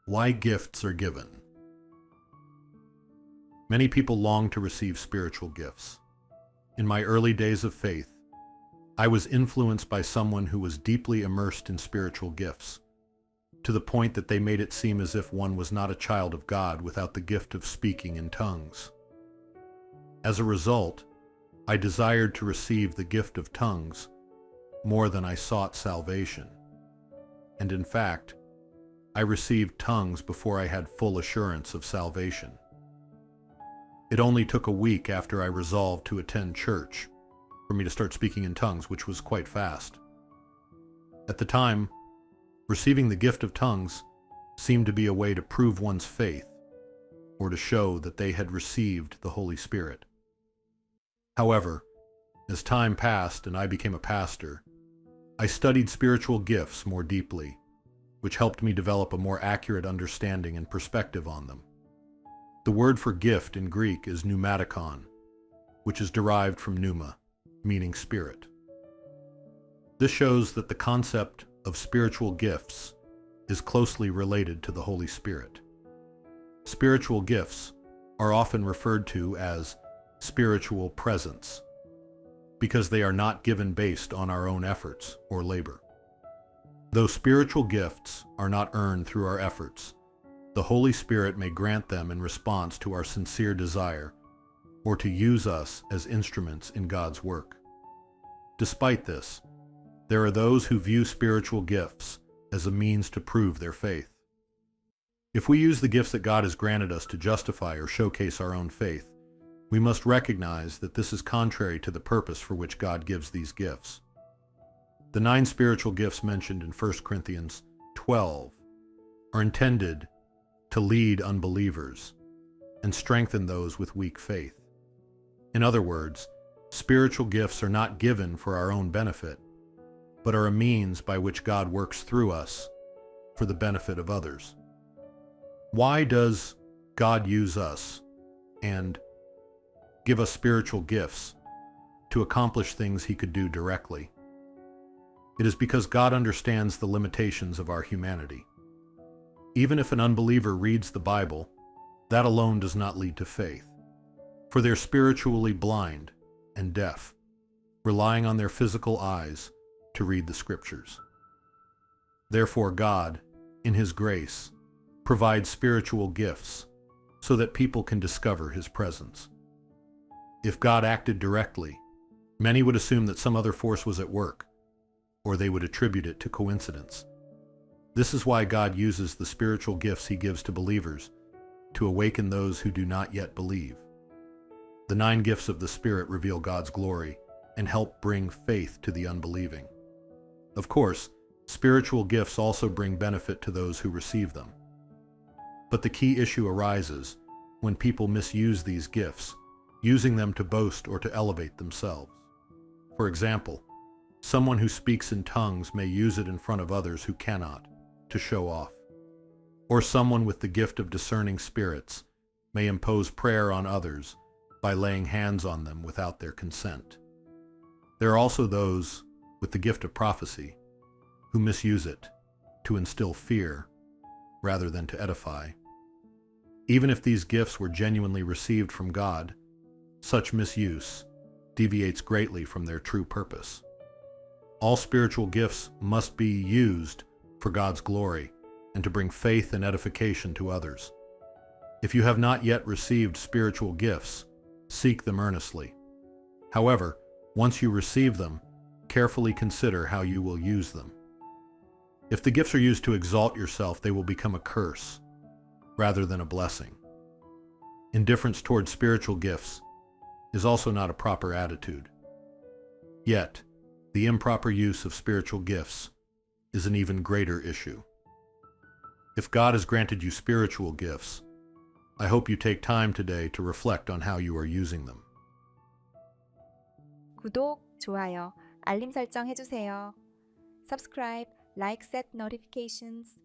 Why gifts are given. Many people long to receive spiritual gifts. In my early days of faith, I was influenced by someone who was deeply immersed in spiritual gifts, to the point that they made it seem as if one was not a child of God without the gift of speaking in tongues. As a result, I desired to receive the gift of tongues more than I sought salvation. And in fact, I received tongues before I had full assurance of salvation. It only took a week after I resolved to attend church for me to start speaking in tongues, which was quite fast. At the time, receiving the gift of tongues seemed to be a way to prove one's faith or to show that they had received the Holy Spirit. However, as time passed and I became a pastor, I studied spiritual gifts more deeply, which helped me develop a more accurate understanding and perspective on them. The word for gift in Greek is pneumatikon, which is derived from pneuma, meaning spirit. This shows that the concept of spiritual gifts is closely related to the Holy Spirit. Spiritual gifts are often referred to as spiritual presence because they are not given based on our own efforts or labor. Though spiritual gifts are not earned through our efforts, the Holy Spirit may grant them in response to our sincere desire or to use us as instruments in God's work. Despite this, there are those who view spiritual gifts as a means to prove their faith. If we use the gifts that God has granted us to justify or showcase our own faith, we must recognize that this is contrary to the purpose for which God gives these gifts. The 9 spiritual gifts mentioned in 1 Corinthians 12 are intended to lead unbelievers and strengthen those with weak faith. In other words, spiritual gifts are not given for our own benefit, but are a means by which God works through us for the benefit of others. Why does God use us and give us spiritual gifts to accomplish things He could do directly? It is because God understands the limitations of our humanity. Even if an unbeliever reads the Bible, that alone does not lead to faith, for they're spiritually blind and deaf, relying on their physical eyes to read the Scriptures. Therefore, God, in His grace, provides spiritual gifts so that people can discover His presence. If God acted directly, many would assume that some other force was at work, or they would attribute it to coincidence. This is why God uses the spiritual gifts He gives to believers to awaken those who do not yet believe. The 9 gifts of the Spirit reveal God's glory and help bring faith to the unbelieving. Of course, spiritual gifts also bring benefit to those who receive them. But the key issue arises when people misuse these gifts, using them to boast or to elevate themselves. For example, someone who speaks in tongues may use it in front of others who cannot, to show off. Or someone with the gift of discerning spirits may impose prayer on others by laying hands on them without their consent. There are also those with the gift of prophecy who misuse it to instill fear rather than to edify. Even if these gifts were genuinely received from God, such misuse deviates greatly from their true purpose. All spiritual gifts must be used for God's glory and to bring faith and edification to others. If you have not yet received spiritual gifts, seek them earnestly. However, once you receive them, carefully consider how you will use them. If the gifts are used to exalt yourself, they will become a curse rather than a blessing. Indifference towards spiritual gifts is also not a proper attitude. Yet, the improper use of spiritual gifts is an even greater issue. If God has granted you spiritual gifts, I hope you take time today to reflect on how you are using them. 구독, 좋아요, 알림 설정 해주세요. Subscribe, like, set notifications.